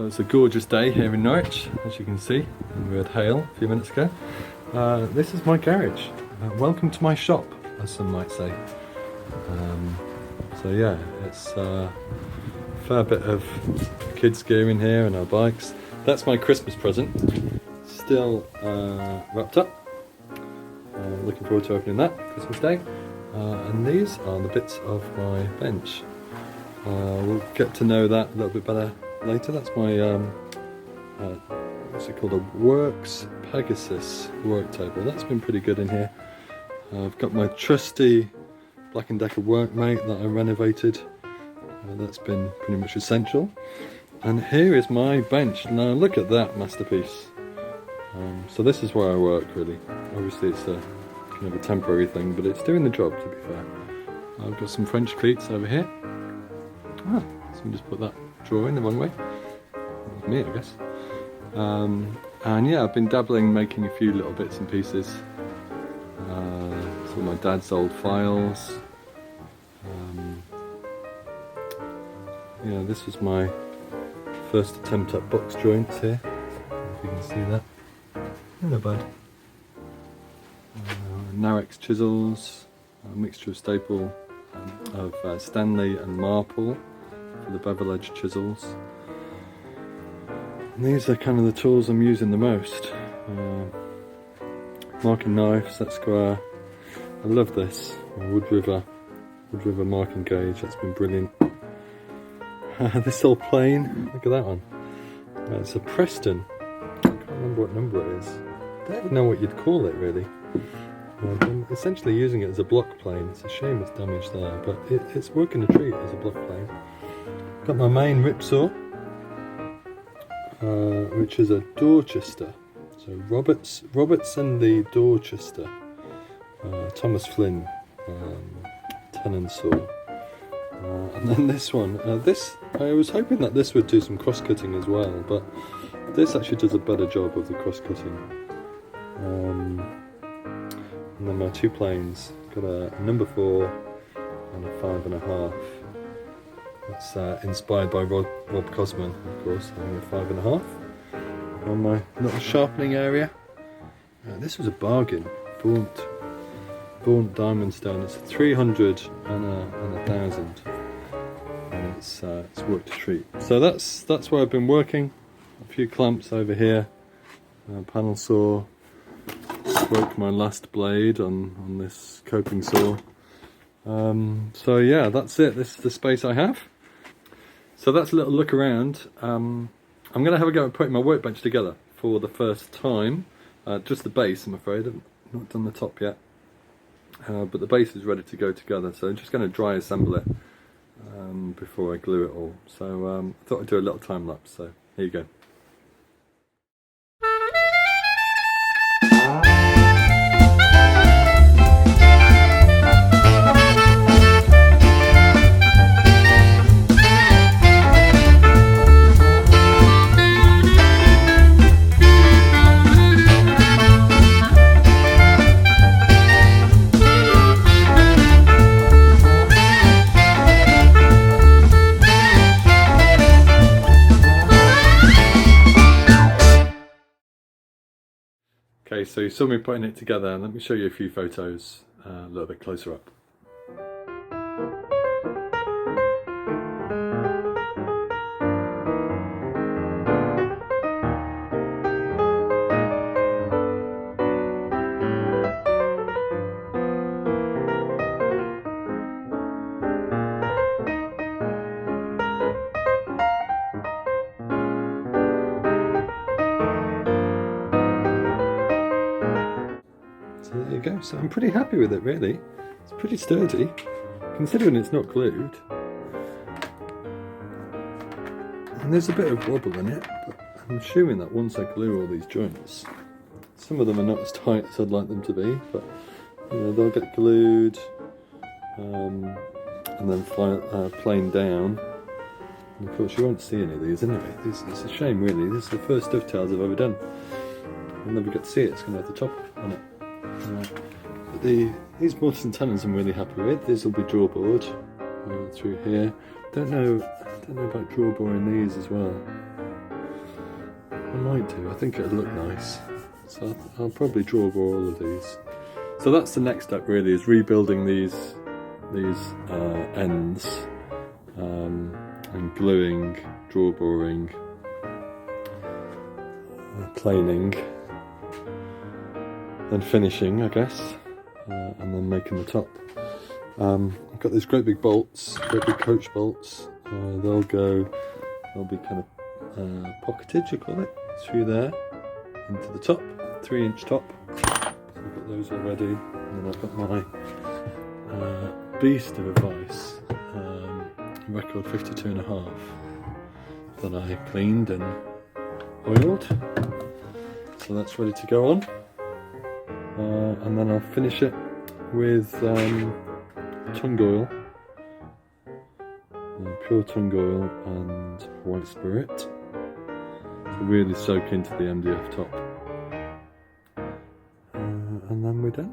So it's a gorgeous day here in Norwich, as you can see. We had hail a few minutes ago. This is my garage. Welcome to my shop, as some might say. So yeah, it's a fair bit of kids gear in here and our bikes. That's my Christmas present, still wrapped up. Looking forward to opening that Christmas Day. And these are the bits of my bench. We'll get to know that a little bit better later. That's my what's it called, a Works Pegasus work table. That's been pretty good in here. I've got my trusty Black & Decker workmate that I renovated. That's been pretty much essential. And here is my bench. Now look at that masterpiece. So this is where I work, really. Obviously it's a kind of a temporary thing, but it's doing the job, to be fair. I've got some French cleats over here. Someone just put that drawer in the wrong way. That was me, I guess. And yeah, I've been dabbling, making a few little bits and pieces. Some of my dad's old files. Yeah, this was my first attempt at box joints here. If you can see that. Hello, bud. Narex chisels, a mixture of staple of Stanley and Marple for the bevel edge chisels. And these are kind of the tools I'm using the most. Marking knives, that square. I love this Wood River marking gauge. That's been brilliant. This old plane, look at that one. It's a Preston. I can't remember what number it is. I don't even know what you'd call it, really. I'm essentially using it as a block plane. It's a shame it's damaged there, but it's working a treat as a block plane. Got my main rip saw, which is a Dorchester. So Robertson the Dorchester, Thomas Flynn tenon saw. And then this one. I was hoping that this would do some cross-cutting as well, but this actually does a better job of the cross-cutting. And then my two planes, got a number 4 and a 5.5. That's inspired by Rob Cosman, of course, having a 5.5. On my little sharpening area. This was a bargain. Burnt diamond stone. It's a 300 and a 1,000. And it's worked a treat. So that's where I've been working. A few clamps over here. Panel saw. Broke my last blade on this coping saw. So yeah, that's it. This is the space I have. So that's a little look around. I'm going to have a go at putting my workbench together for the first time. Just the base, I'm afraid. I've not done the top yet. But the base is ready to go together. So I'm just going to dry assemble it before I glue it all. So I thought I'd do a little time lapse. So here you go. Okay, so you saw me putting it together. Let me show you a few photos a little bit closer up. So there you go. So I'm pretty happy with it, really. It's pretty sturdy, considering it's not glued. And there's a bit of wobble in it, but I'm assuming that once I glue all these joints, some of them are not as tight as I'd like them to be, but you know, they'll get glued and then planed down. And of course you won't see any of these anyway. It's a shame, really. This is the first dovetails I've ever done. You'll never get to see it. It's going to have the top on it. But these mortise and tenons I'm really happy with. These will be drawboard through here. Don't know about drawboring these as well. I might do. I think it'll look nice. So I'll probably draw bore all of these. So that's the next step really, is rebuilding these ends and gluing, draw boring, planing, then finishing, I guess, and then making the top. I've got these great big bolts, great big coach bolts. They'll be kind of pocketed, you call it, through there into the top, 3-inch top. So I've got those already, and then I've got my beast of a vise, record 52.5, that I cleaned and oiled. So that's ready to go on, and then I'll finish it with tung oil, pure tung oil and white spirit, to really soak into the MDF top, and then we're done.